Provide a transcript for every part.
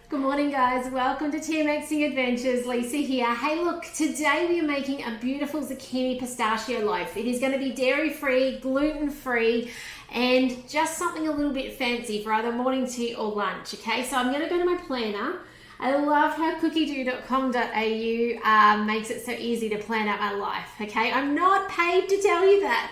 Good morning, guys. Welcome to Thermomix Adventures. Lisa here. Hey, look, today we are making a beautiful zucchini pistachio loaf. It is going to be dairy-free, gluten-free, and just something a little bit fancy for either morning tea or lunch, okay? So I'm going to go to my planner. I love how cookiedoo.com.au makes it so easy to plan out my life, okay? I'm not paid to tell you that.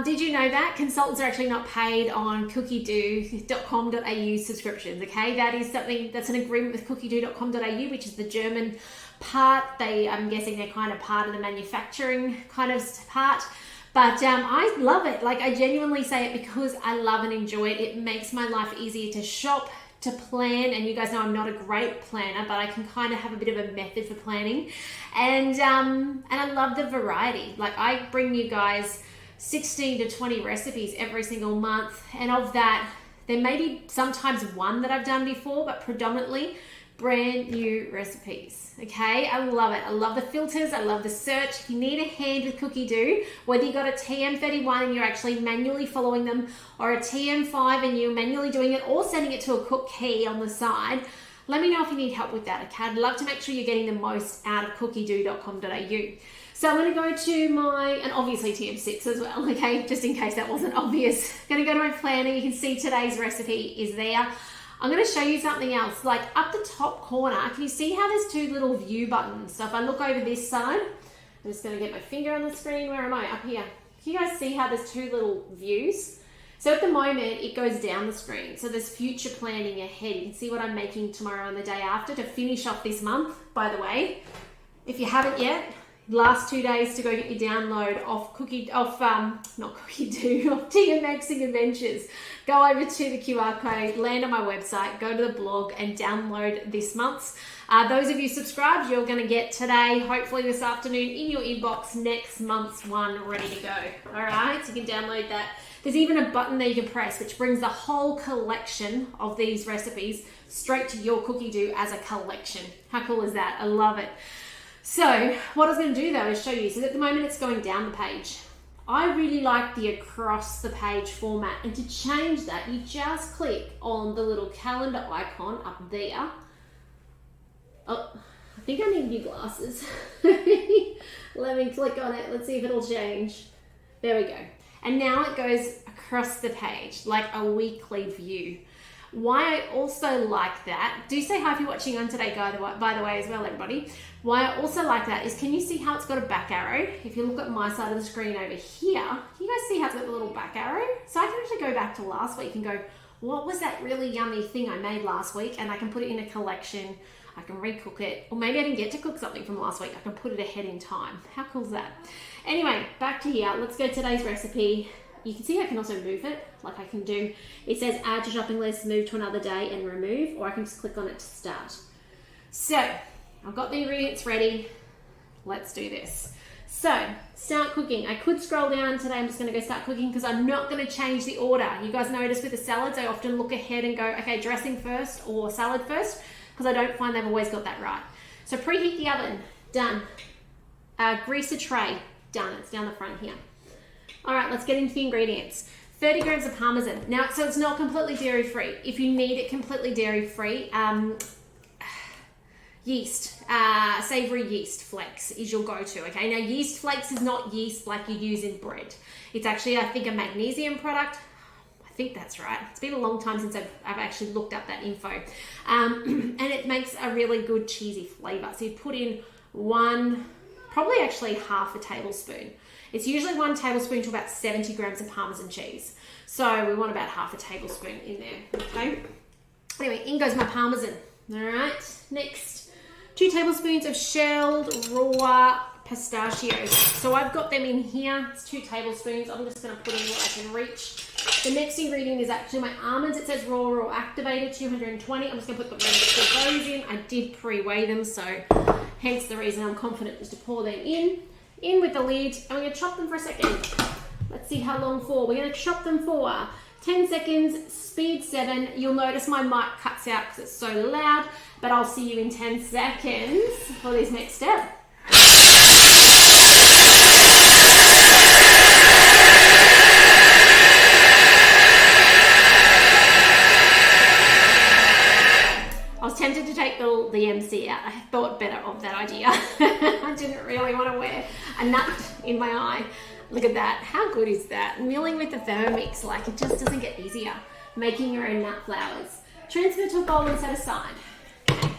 Did you know that? Consultants are actually not paid on cookiedoo.com.au subscriptions, okay? That is something, that's an agreement with cookiedoo.com.au, which is the German part. I'm guessing they're kind of part of the manufacturing kind of part. But I love it. Like, I genuinely say it because I love and enjoy it. It makes my life easier to shop, to plan, and you guys know I'm not a great planner, but I can kind of have a bit of a method for planning, and I love the variety. Like, I bring you guys 16 to 20 recipes every single month, and of that there may be sometimes one that I've done before, but predominantly brand new recipes. Okay, I love it. I love the filters, I love the search. If you need a hand with Cookiedoo, whether you got a TM31 and you're actually manually following them, or a TM5 and you're manually doing it, or sending it to a cook key on the side, let me know if you need help with that, okay? I'd love to make sure you're getting the most out of cookiedoo.com.au. So I'm going to go to my, and obviously TM6 as well, okay, just in case that wasn't obvious. I'm going to go to my planner. You can see today's recipe is there. I'm going to show you something else. Like, up the top corner, can you see how there's two little view buttons? So if I look over this side, I'm just going to get my finger on the screen. Where am I? Up here. Can you guys see how there's two little views? So at the moment, it goes down the screen. So there's future planning ahead. You can see what I'm making tomorrow and the day after to finish off this month, by the way. If you haven't yet, last 2 days to go get your download off Thermomix Adventures. Go over to the QR code, land on my website, go to the blog and download this month's. Those of you subscribed, you're going to get today, hopefully this afternoon, in your inbox, next month's one ready to go. All right, so you can download that. There's even a button there you can press, which brings the whole collection of these recipes straight to your Cookiedoo as a collection. How cool is that? I love it. So what I was going to do though is show you. So at the moment it's going down the page. I really like the across the page format, and to change that you just click on the little calendar icon up there. Oh, I think I need new glasses. Let me click on it. Let's see if it'll change. There we go. And now it goes across the page like a weekly view. Why I also like that, do say hi if you're watching on today, by the way, as well, everybody. Why I also like that is, can you see how it's got a back arrow? If you look at my side of the screen over here, can you guys see how it's got the little back arrow? So I can actually go back to last week and go, what was that really yummy thing I made last week? And I can put it in a collection. I can recook it, or maybe I didn't get to cook something from last week. I can put it ahead in time. How cool is that? Anyway, back to here. Let's go to today's recipe. You can see I can also move it, like I can do. It says add to shopping list, move to another day, and remove, or I can just click on it to start. So I've got the ingredients ready. Let's do this. So start cooking. I could scroll down today. I'm just going to go start cooking because I'm not going to change the order. You guys notice with the salads, I often look ahead and go, okay, dressing first or salad first, because I don't find they've always got that right. So preheat the oven, done. Grease a tray, done. It's down the front here. All right, let's get into the ingredients. 30 grams of Parmesan. Now, so it's not completely dairy-free. If you need it completely dairy-free, yeast, savory yeast flakes is your go-to, okay? Now, yeast flakes is not yeast like you use in bread. It's actually, I think, a magnesium product. I think that's right. It's been a long time since I've actually looked up that info. And it makes a really good cheesy flavor. So you put in probably actually half a tablespoon. It's usually 1 tablespoon to about 70 grams of Parmesan cheese. So we want about half a tablespoon in there, okay? Anyway, in goes my Parmesan. All right, next, 2 tablespoons of shelled raw pistachios. So I've got them in here. It's 2 tablespoons. I'm just gonna put in what I can reach. The next ingredient is actually my almonds. It says raw or activated, 220. I'm just gonna put those in. I did pre-weigh them, so hence the reason I'm confident is to pour them in with the lid. I'm going to chop them for a second. Let's see how long for. We're going to chop them for 10 seconds, speed 7. You'll notice my mic cuts out because it's so loud, but I'll see you in 10 seconds for this next step. I was tempted the MC out. I thought better of that idea. I didn't really want to wear a nut in my eye. Look at that. How good is that? Milling with the Thermomix, like it just doesn't get easier. Making your own nut flowers. Transfer to a bowl and set aside. Okay.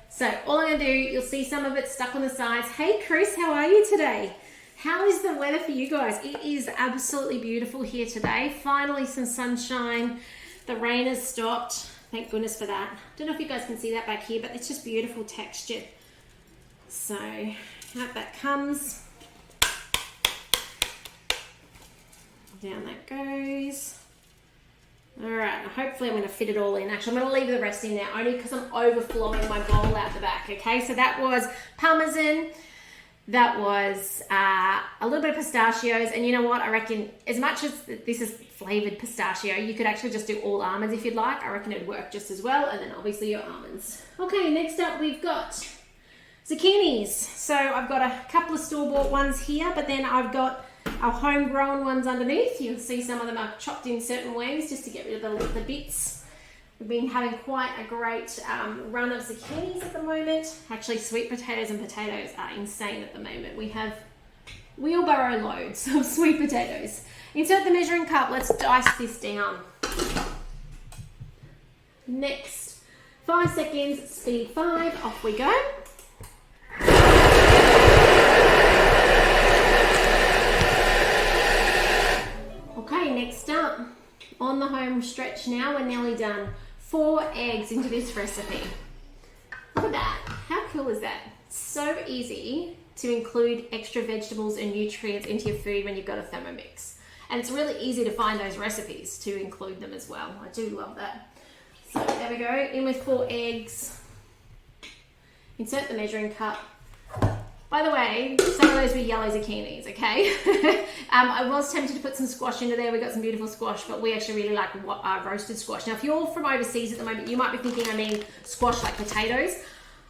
So all I'm going to do, you'll see some of it stuck on the sides. Hey Chris, how are you today? How is the weather for you guys? It is absolutely beautiful here today. Finally some sunshine. The rain has stopped. Thank goodness for that. Don't know if you guys can see that back here, but it's just beautiful texture. So out that comes. Down that goes. All right, hopefully I'm going to fit it all in. Actually, I'm going to leave the rest in there only because I'm overflowing my bowl out the back, okay? So that was Parmesan. That was a little bit of pistachios. And you know what? I reckon as much as this is flavored pistachio, you could actually just do all almonds if you'd like. I reckon it'd work just as well. And then obviously your almonds. Okay, next up we've got zucchinis. So I've got a couple of store-bought ones here, but then I've got our homegrown ones underneath. You'll see some of them are chopped in certain ways just to get rid of the bits. We've been having quite a great run of zucchinis at the moment. Actually, sweet potatoes and potatoes are insane at the moment. We have wheelbarrow loads of sweet potatoes. Insert the measuring cup. Let's dice this down. Next, 5 seconds, speed 5, off we go. Okay, next up, on the home stretch now, we're nearly done. 4 eggs into this recipe. Look at that. How cool is that? So easy to include extra vegetables and nutrients into your food when you've got a Thermomix. And it's really easy to find those recipes to include them as well. I do love that. So there we go. In with 4 eggs. Insert the measuring cup. By the way, some of those were yellow zucchinis, okay? I was tempted to put some squash into there. We got some beautiful squash, but we actually really like roasted squash. Now, if you're from overseas at the moment, you might be thinking I mean squash like potatoes.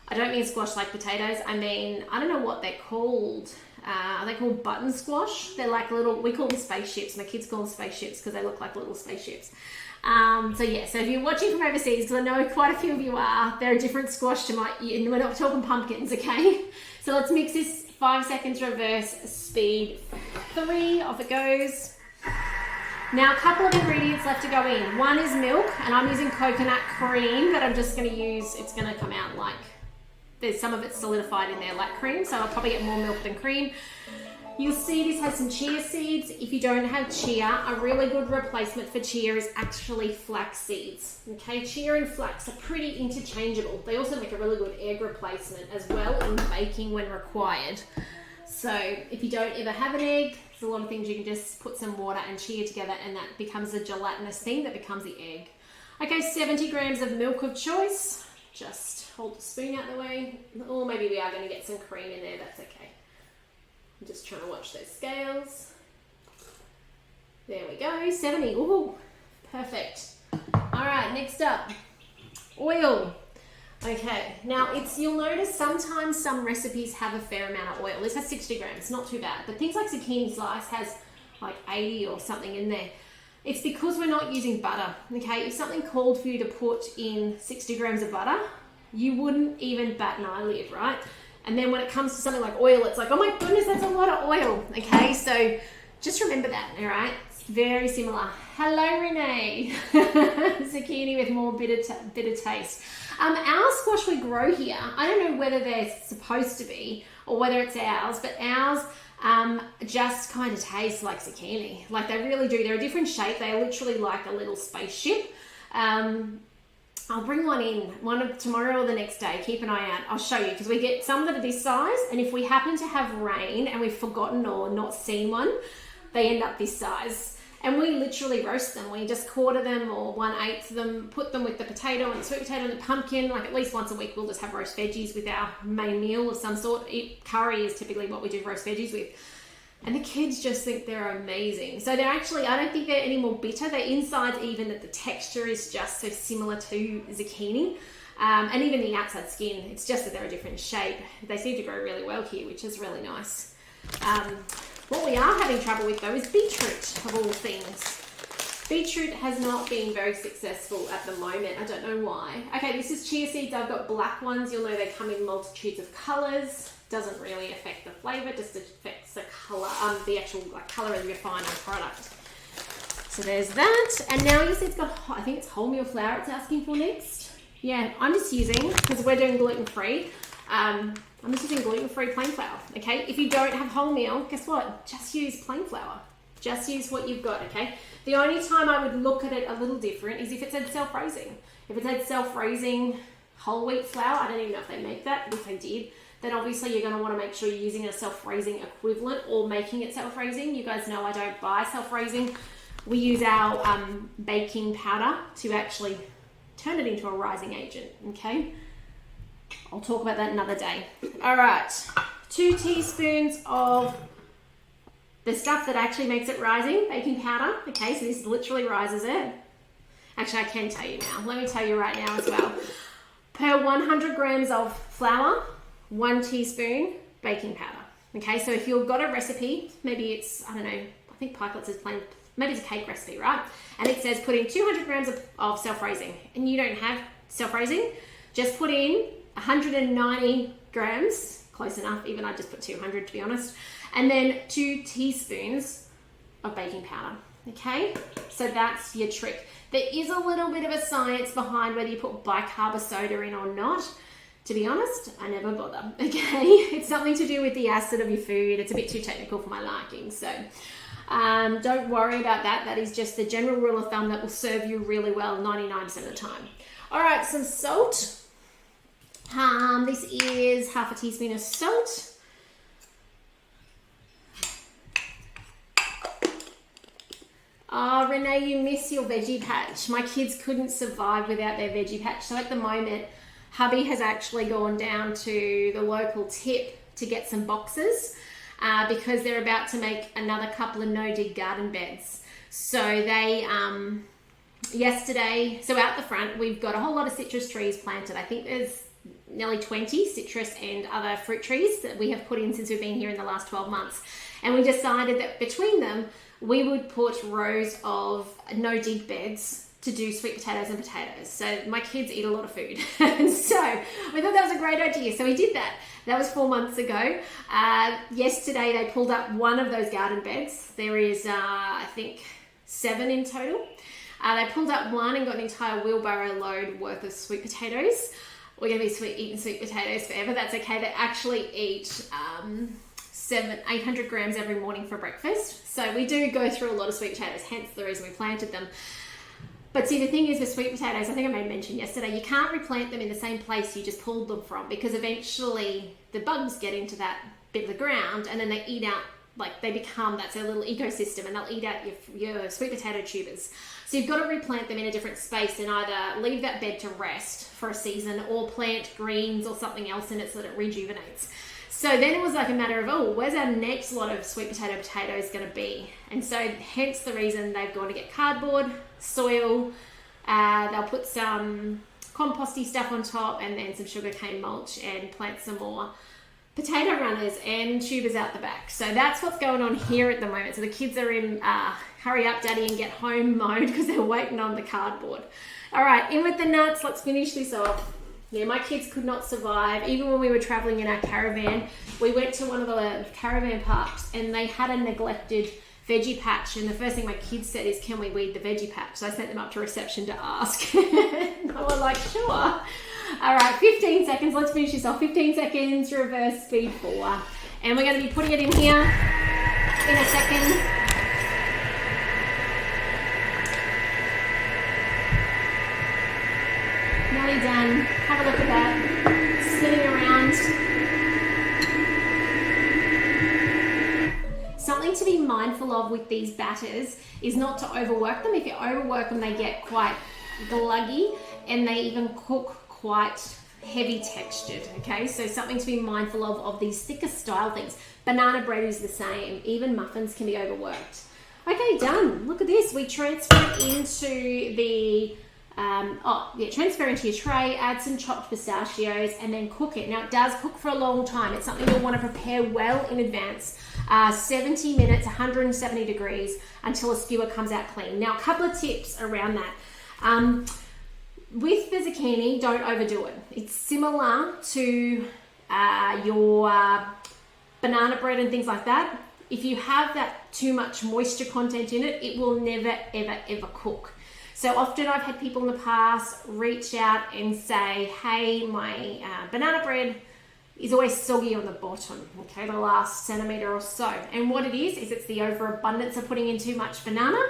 I don't mean squash like potatoes. I mean, I don't know what they're called. Are they called button squash? They're like little, we call them spaceships. My kids call them spaceships because they look like little spaceships. So yeah, so if you're watching from overseas, because I know quite a few of you are, they're a different squash to my, we're not talking pumpkins, okay? So let's mix this, 5 seconds reverse, speed 3, off it goes. Now a couple of ingredients left to go in. One is milk, and I'm using coconut cream, but I'm just gonna use, it's gonna come out like, there's some of it solidified in there like cream, so I'll probably get more milk than cream. You'll see this has some chia seeds. If you don't have chia, a really good replacement for chia is actually flax seeds. Okay, chia and flax are pretty interchangeable. They also make a really good egg replacement as well in baking when required. So if you don't ever have an egg, there's a lot of things you can just put some water and chia together and that becomes a gelatinous thing that becomes the egg. Okay, 70 grams of milk of choice. Just hold the spoon out the way. Or maybe we are going to get some cream in there, that's okay. I'm just trying to watch those scales. There we go, 70, ooh, perfect. All right, next up, oil. Okay, now you'll notice sometimes some recipes have a fair amount of oil. This has 60 grams, not too bad. But things like zucchini slice has like 80 or something in there. It's because we're not using butter, okay? If something called for you to put in 60 grams of butter, you wouldn't even bat an eyelid, right? And then when it comes to something like oil, it's like, oh my goodness, that's a lot of oil, okay? So just remember that, all right? It's very similar. Hello, Renee. Zucchini with more bitter taste. Our squash we grow here, I don't know whether they're supposed to be or whether it's ours, but ours just kind of taste like zucchini. Like they really do. They're a different shape. They are literally like a little spaceship. I'll bring one in, tomorrow or the next day. Keep an eye out. I'll show you because we get some that are this size, and if we happen to have rain and we've forgotten or not seen one, they end up this size. And we literally roast them. We just quarter them or 1/8 them, put them with the potato and the sweet potato and the pumpkin. Like at least once a week, we'll just have roast veggies with our main meal of some sort. Curry is typically what we do roast veggies with. And the kids just think they're amazing. So they're actually, I don't think they're any more bitter. They're inside's even that the texture is just so similar to zucchini. And even the outside skin, it's just that they're a different shape. They seem to grow really well here, which is really nice. What we are having trouble with though is beetroot, of all things. Beetroot has not been very successful at the moment. I don't know why. Okay, this is chia seeds. I've got black ones. You'll know they come in multitudes of colors. Doesn't really affect the flavor, just affects the color, the actual color of your final product. So there's that. And now you see it's got, I think it's wholemeal flour it's asking for next. Yeah, I'm just using, because we're doing gluten-free, I'm just using gluten-free plain flour, okay? If you don't have wholemeal, guess what? Just use plain flour. Just use what you've got, okay? The only time I would look at it a little different is if it said self-raising. If it said self-raising whole wheat flour, I don't even know if they make that, but if they did, then obviously you're going to want to make sure you're using a self-raising equivalent or making it self-raising. You guys know I don't buy self-raising. We use our baking powder to actually turn it into a rising agent, okay? I'll talk about that another day. All right, 2 teaspoons of the stuff that actually makes it rising, baking powder. Okay, so this literally rises it. Actually, I can tell you now. Let me tell you right now as well. Per 100 grams of flour, 1 teaspoon baking powder. Okay, so if you've got a recipe, maybe it's, I don't know, I think Pikelets is plain, maybe it's a cake recipe, right? And it says put in 200 grams of self-raising, and you don't have self-raising, just put in 190 grams, close enough, even I just put 200 to be honest, and then 2 teaspoons of baking powder, okay? So that's your trick. There is a little bit of a science behind whether you put bicarb soda in or not. To be honest, I never bother, okay? It's something to do with the acid of your food. It's a bit too technical for my liking, so don't worry about that. That is just the general rule of thumb that will serve you really well 99% of the time. All right, some salt. This is half a teaspoon of salt. Oh, Renee, you miss your veggie patch. My kids couldn't survive without their veggie patch. So at the moment, hubby has actually gone down to the local tip to get some boxes because they're about to make another couple of no-dig garden beds. So they, yesterday, so out the front, we've got a whole lot of citrus trees planted. I think there's nearly 20 citrus and other fruit trees that we have put in since we've been here in the last 12 months. And we decided that between them, we would put rows of no-dig beds to do sweet potatoes and potatoes. So my kids eat a lot of food. And so we thought that was a great idea. So we did that. That was 4 months ago. Yesterday they pulled up one of those garden beds. There is, I think, 7 in total. They pulled up one and got an entire wheelbarrow load worth of sweet potatoes. We're going to be eating sweet potatoes forever. That's okay. They actually eat 800 grams every morning for breakfast. So we do go through a lot of sweet potatoes, hence the reason we planted them. But see, the thing is with sweet potatoes, I think I made mention yesterday, you can't replant them in the same place you just pulled them from, because eventually the bugs get into that bit of the ground and then they eat out, like they become, that's their little ecosystem, and they'll eat out your sweet potato tubers. So you've got to replant them in a different space and either leave that bed to rest for a season or plant greens or something else in it so that it rejuvenates. So then it was like a matter of, oh, where's our next lot of sweet potatoes going to be? And so hence the reason they've gone to get cardboard, soil, they'll put some composty stuff on top and then some sugarcane mulch and plant some more potato runners and tubers out the back. So that's what's going on here at the moment. So the kids are in hurry up daddy and get home mode because they're waiting on the cardboard. All right, in with the nuts. Let's finish this off. Yeah, my kids could not survive. Even when we were traveling in our caravan, we went to one of the caravan parks and they had a neglected veggie patch. And the first thing my kids said is, can we weed the veggie patch? So I sent them up to reception to ask. And they were like, sure. All right, 15 seconds. Let's finish this off. 15 seconds, reverse speed 4. And we're going to be putting it in here in a second. Nearly done. Have a look at that. Spinning around. Something to be mindful of with these batters is not to overwork them. If you overwork them, they get quite gluggy and they even cook quite heavy textured, okay? So something to be mindful of these thicker style things. Banana bread is the same. Even muffins can be overworked. Okay, done. Look at this. We transfer it into the transfer into your tray, add some chopped pistachios, and then cook it. Now, it does cook for a long time. It's something you'll want to prepare well in advance. 70 minutes, 170 degrees until a skewer comes out clean. Now, a couple of tips around that. With the zucchini, don't overdo it. It's similar to your banana bread and things like that. If you have that too much moisture content in it, it will never, ever, ever cook. So often I've had people in the past reach out and say, hey, my banana bread is always soggy on the bottom, okay, the last centimeter or so. And what it is it's the overabundance of putting in too much banana,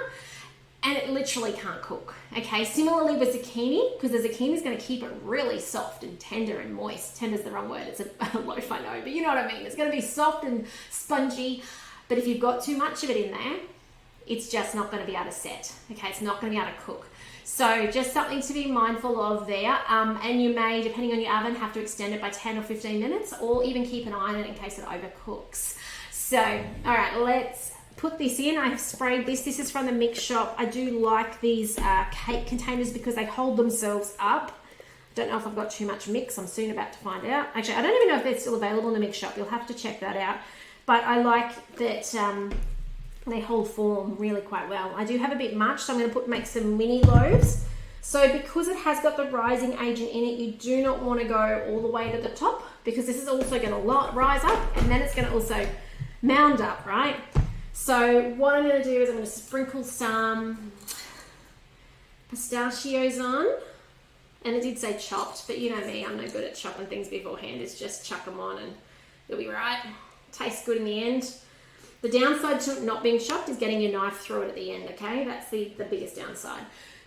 and it literally can't cook, okay? Similarly with zucchini, because the zucchini is going to keep it really soft and tender and moist. Tender's the wrong word, it's a loaf, I know, but you know what I mean. It's going to be soft and spongy, but if you've got too much of it in there, it's just not going to be able to set, okay? It's not going to be able to cook. So just something to be mindful of there. And you may, depending on your oven, have to extend it by 10 or 15 minutes, or even keep an eye on it in case it overcooks. So, all right, let's put this in. I've sprayed this. This is from the mix shop. I do like these cake containers because they hold themselves up. Don't know if I've got too much mix. I'm soon about to find out. Actually, I don't even know if they're still available in the mix shop. You'll have to check that out. But I like that they hold form really quite well. I do have a bit much, so I'm going to make some mini loaves. So because it has got the rising agent in it, you do not want to go all the way to the top, because this is also going to rise up, and then it's going to also mound up, right? So what I'm going to do is I'm going to sprinkle some pistachios on. And it did say chopped, but you know me, I'm no good at chopping things beforehand. It's just chuck them on and it'll be right. Tastes good in the end. The downside to not being chopped is getting your knife through it at the end, okay? That's the biggest downside.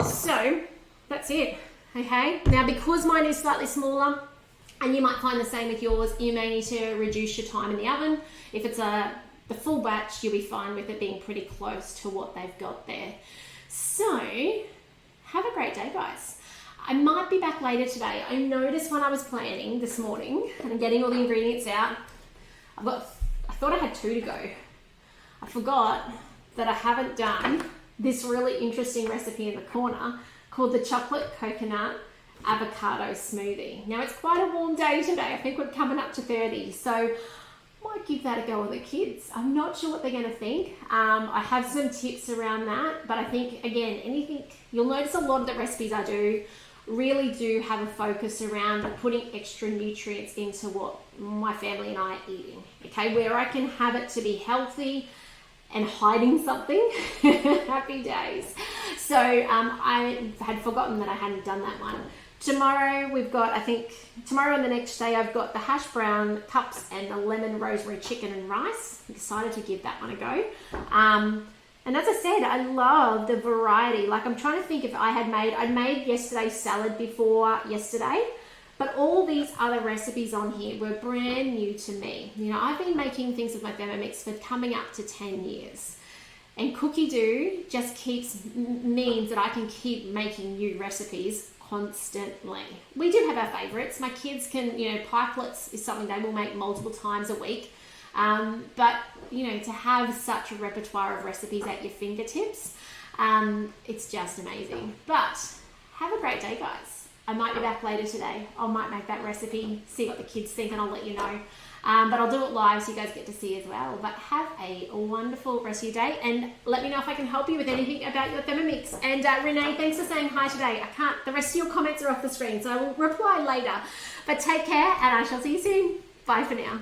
So that's it, okay? Now, because mine is slightly smaller, and you might find the same with yours, you may need to reduce your time in the oven. If it's the full batch, you'll be fine with it being pretty close to what they've got there. So have a great day, guys. I might be back later today. I noticed when I was planning this morning and getting all the ingredients out, I thought I had 2 to go. I forgot that I haven't done this really interesting recipe in the corner called the chocolate coconut avocado smoothie. Now, it's quite a warm day today. I think we're coming up to 30, so I might give that a go with the kids. I'm not sure what they're going to think. I have some tips around that, but I think, again, you'll notice a lot of the recipes I do really do have a focus around putting extra nutrients into what my family and I are eating, okay? Where I can have it to be healthy and hiding something. Happy days. So I had forgotten that I hadn't done that one. Tomorrow we've got, tomorrow and the next day I've got the hash brown cups and the lemon rosemary chicken and rice. I'm excited to give that one a go. And as I said, I love the variety. Like, I'm trying to think if I'd made yesterday's salad before yesterday, but all these other recipes on here were brand new to me. You know, I've been making things with my Thermomix for coming up to 10 years. And Cookie Doo just means that I can keep making new recipes constantly. We do have our favorites. My kids can, pikelets is something they will make multiple times a week. But, to have such a repertoire of recipes at your fingertips, it's just amazing. But have a great day, guys. I might be back later today. I might make that recipe, see what the kids think, and I'll let you know. But I'll do it live so you guys get to see as well. But have a wonderful rest of your day, and let me know if I can help you with anything about your Thermomix. And Renee, thanks for saying hi today. The rest of your comments are off the screen, so I will reply later. But take care, and I shall see you soon. Bye for now.